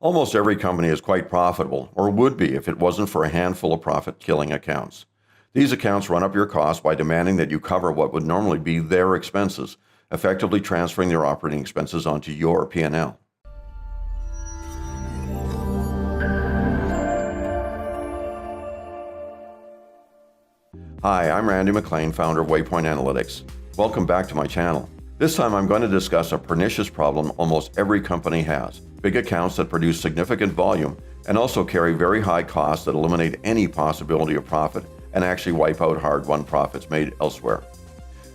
Almost every company is quite profitable, or would be if it wasn't for a handful of profit-killing accounts. These accounts run up your costs by demanding that you cover what would normally be their expenses, effectively transferring their operating expenses onto your P&L. Hi, I'm Randy McLean, founder of Waypoint Analytics. Welcome back to my channel. This time I'm going to discuss a pernicious problem almost every company has: big accounts that produce significant volume and also carry very high costs that eliminate any possibility of profit and actually wipe out hard-won profits made elsewhere.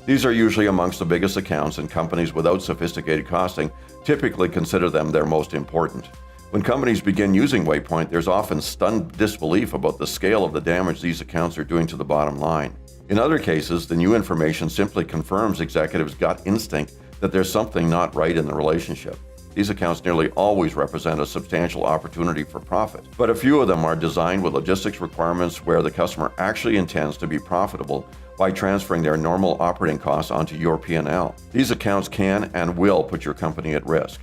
These are usually amongst the biggest accounts, and companies without sophisticated costing typically consider them their most important. When companies begin using Waypoint, there's often stunned disbelief about the scale of the damage these accounts are doing to the bottom line. In other cases, the new information simply confirms executives' gut instinct that there's something not right in the relationship. These accounts nearly always represent a substantial opportunity for profit, but a few of them are designed with logistics requirements where the customer actually intends to be profitable by transferring their normal operating costs onto your P&L. These accounts can and will put your company at risk.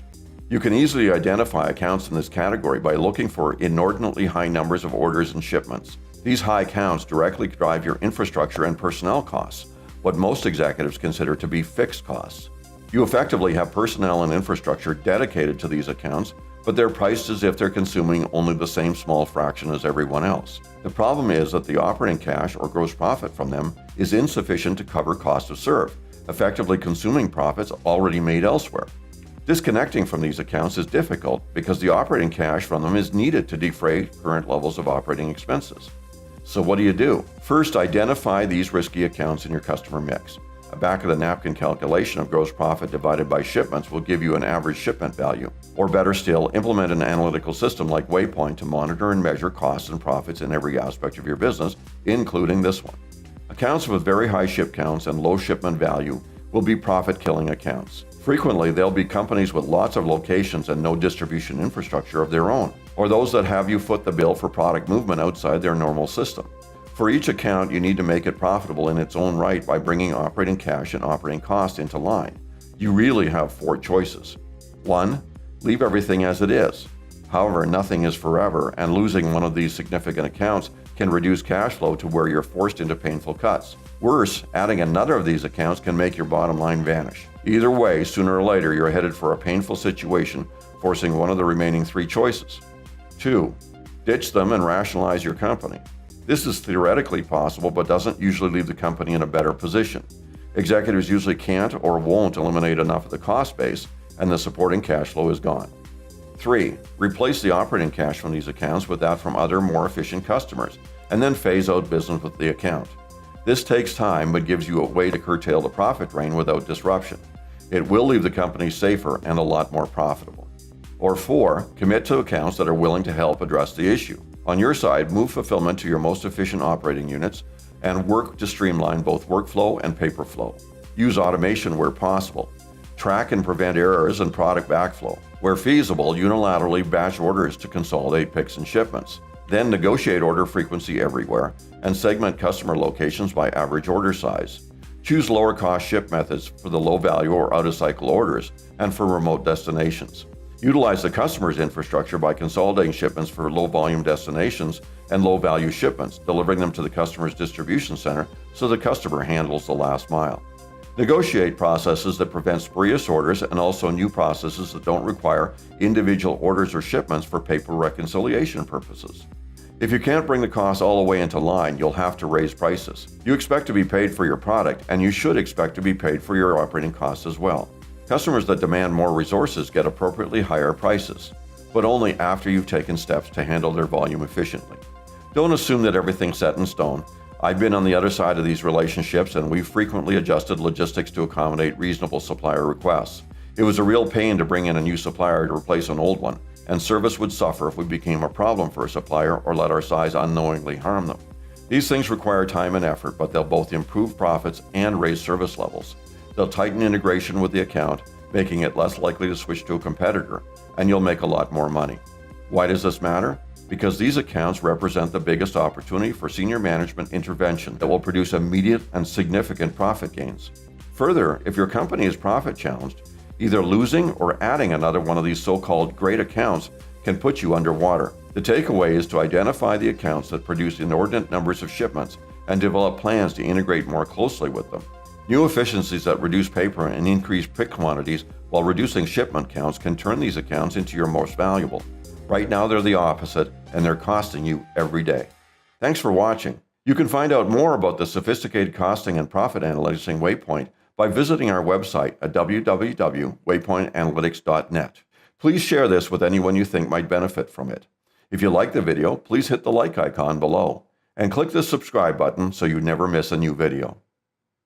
You can easily identify accounts in this category by looking for inordinately high numbers of orders and shipments. These high counts directly drive your infrastructure and personnel costs, what most executives consider to be fixed costs. You effectively have personnel and infrastructure dedicated to these accounts, but they're priced as if they're consuming only the same small fraction as everyone else. The problem is that the operating cash or gross profit from them is insufficient to cover cost to serve, effectively consuming profits already made elsewhere. Disconnecting from these accounts is difficult because the operating cash from them is needed to defray current levels of operating expenses. So what do? First, identify these risky accounts in your customer mix. A back-of-the-napkin calculation of gross profit divided by shipments will give you an average shipment value. Or better still, implement an analytical system like Waypoint to monitor and measure costs and profits in every aspect of your business, including this one. Accounts with very high ship counts and low shipment value will be profit-killing accounts. Frequently, they'll be companies with lots of locations and no distribution infrastructure of their own, or those that have you foot the bill for product movement outside their normal system. For each account, you need to make it profitable in its own right by bringing operating cash and operating costs into line. You really have 4 choices. 1. Leave everything as it is. However, nothing is forever, and losing one of these significant accounts can reduce cash flow to where you're forced into painful cuts. Worse, adding another of these accounts can make your bottom line vanish. Either way, sooner or later, you're headed for a painful situation, forcing one of the remaining 3 choices. 2. Ditch them and rationalize your company. This is theoretically possible, but doesn't usually leave the company in a better position. Executives usually can't or won't eliminate enough of the cost base, and the supporting cash flow is gone. 3. Replace the operating cash from these accounts with that from other, more efficient customers, and then phase out business with the account. This takes time, but gives you a way to curtail the profit drain without disruption. It will leave the company safer and a lot more profitable. Or 4. Commit to accounts that are willing to help address the issue. On your side, move fulfillment to your most efficient operating units and work to streamline both workflow and paper flow. Use automation where possible. Track and prevent errors and product backflow. Where feasible, unilaterally batch orders to consolidate picks and shipments. Then negotiate order frequency everywhere and segment customer locations by average order size. Choose lower cost ship methods for the low value or out of cycle orders and for remote destinations. Utilize the customer's infrastructure by consolidating shipments for low volume destinations and low value shipments, delivering them to the customer's distribution center so the customer handles the last mile. Negotiate processes that prevent spurious orders and also new processes that don't require individual orders or shipments for paper reconciliation purposes. If you can't bring the costs all the way into line, you'll have to raise prices. You expect to be paid for your product, and you should expect to be paid for your operating costs as well. Customers that demand more resources get appropriately higher prices, but only after you've taken steps to handle their volume efficiently. Don't assume that everything's set in stone. I've been on the other side of these relationships, and we've frequently adjusted logistics to accommodate reasonable supplier requests. It was a real pain to bring in a new supplier to replace an old one, and service would suffer if we became a problem for a supplier or let our size unknowingly harm them. These things require time and effort, but they'll both improve profits and raise service levels. They'll tighten integration with the account, making it less likely to switch to a competitor, and you'll make a lot more money. Why does this matter? Because these accounts represent the biggest opportunity for senior management intervention that will produce immediate and significant profit gains. Further, if your company is profit challenged, either losing or adding another one of these so-called great accounts can put you underwater. The takeaway is to identify the accounts that produce inordinate numbers of shipments and develop plans to integrate more closely with them. New efficiencies that reduce paper and increase pick quantities while reducing shipment counts can turn these accounts into your most valuable. Right now they're the opposite, and they're costing you every day. Thanks for watching. You can find out more about the sophisticated costing and profit analytics in Waypoint by visiting our website at www.waypointanalytics.net. Please share this with anyone you think might benefit from it. If you like the video, please hit the like icon below and click the subscribe button so you never miss a new video.